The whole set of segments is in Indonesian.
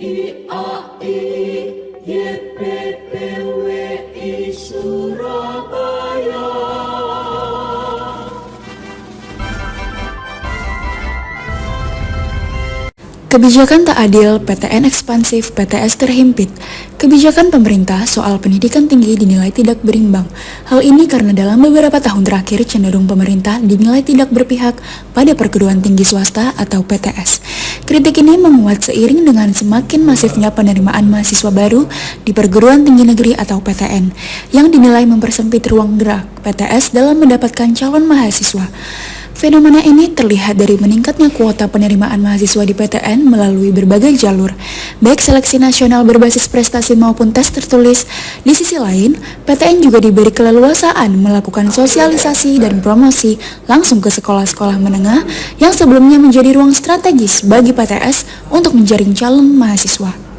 IAI YPPWI Surabaya. Kebijakan tak adil, PTN ekspansif, PTS terhimpit. Kebijakan pemerintah soal pendidikan tinggi dinilai tidak berimbang. Hal ini karena dalam beberapa tahun terakhir cenderung pemerintah dinilai tidak berpihak pada perguruan tinggi swasta atau PTS. Kritik ini menguat seiring dengan semakin masifnya penerimaan mahasiswa baru di perguruan tinggi negeri atau PTN, yang dinilai mempersempit ruang gerak PTS dalam mendapatkan calon mahasiswa. Fenomena ini terlihat dari meningkatnya kuota penerimaan mahasiswa di PTN melalui berbagai jalur, baik seleksi nasional berbasis prestasi maupun tes tertulis. Di sisi lain, PTN juga diberi keleluasaan melakukan sosialisasi dan promosi langsung ke sekolah-sekolah menengah yang sebelumnya menjadi ruang strategis bagi PTS untuk menjaring calon mahasiswa.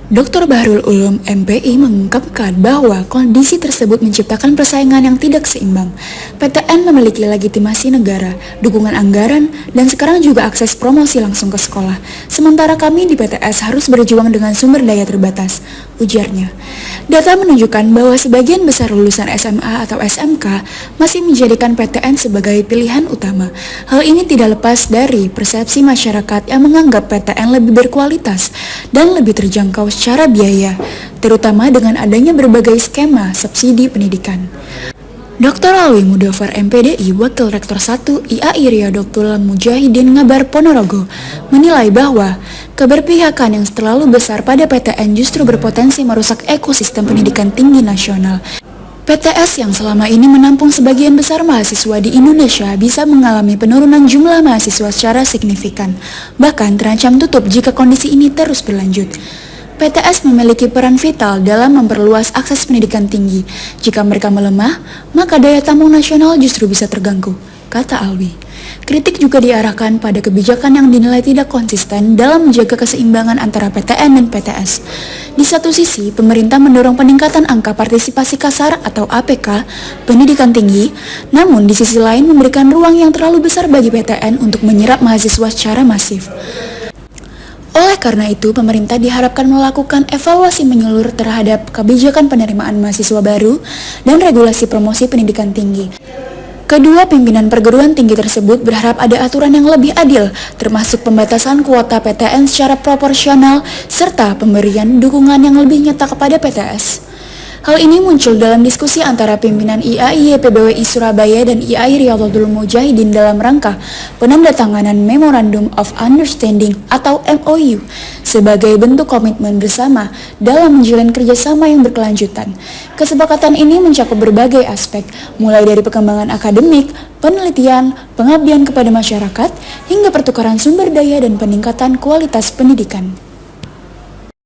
Dr. Bahrul Ulum, MPI, mengungkapkan bahwa kondisi tersebut menciptakan persaingan yang tidak seimbang. PTN memiliki legitimasi negara, dukungan anggaran, dan sekarang juga akses promosi langsung ke sekolah. Sementara kami di PTS harus berjuang dengan sumber daya terbatas, ujarnya. Data menunjukkan bahwa sebagian besar lulusan SMA atau SMK masih menjadikan PTN sebagai pilihan utama. Hal ini tidak lepas dari persepsi masyarakat yang menganggap PTN lebih berkualitas dan lebih terjangkau secara biaya, terutama dengan adanya berbagai skema subsidi pendidikan. Dr. Alwi Mudofar MPDI, Wakil Rektor 1 IAI Riyadhul Mujahidin Ngabar Ponorogo, menilai bahwa keberpihakan yang terlalu besar pada PTN justru berpotensi merusak ekosistem pendidikan tinggi nasional. PTS yang selama ini menampung sebagian besar mahasiswa di Indonesia bisa mengalami penurunan jumlah mahasiswa secara signifikan, bahkan terancam tutup jika kondisi ini terus berlanjut. PTS memiliki peran vital dalam memperluas akses pendidikan tinggi. Jika mereka melemah, maka daya tampung nasional justru bisa terganggu, kata Alwi. Kritik juga diarahkan pada kebijakan yang dinilai tidak konsisten dalam menjaga keseimbangan antara PTN dan PTS. Di satu sisi, pemerintah mendorong peningkatan angka partisipasi kasar atau APK pendidikan tinggi, namun di sisi lain memberikan ruang yang terlalu besar bagi PTN untuk menyerap mahasiswa secara masif. Oleh karena itu, pemerintah diharapkan melakukan evaluasi menyeluruh terhadap kebijakan penerimaan mahasiswa baru dan regulasi promosi pendidikan tinggi. Kedua pimpinan perguruan tinggi tersebut berharap ada aturan yang lebih adil, termasuk pembatasan kuota PTN secara proporsional, serta pemberian dukungan yang lebih nyata kepada PTS. Hal ini muncul dalam diskusi antara pimpinan IAI YPBWI Surabaya dan IAI Riyadhul Mujahidin dalam rangka penandatanganan Memorandum of Understanding atau MOU sebagai bentuk komitmen bersama dalam menjalin kerjasama yang berkelanjutan. Kesepakatan ini mencakup berbagai aspek, mulai dari perkembangan akademik, penelitian, pengabdian kepada masyarakat, hingga pertukaran sumber daya dan peningkatan kualitas pendidikan.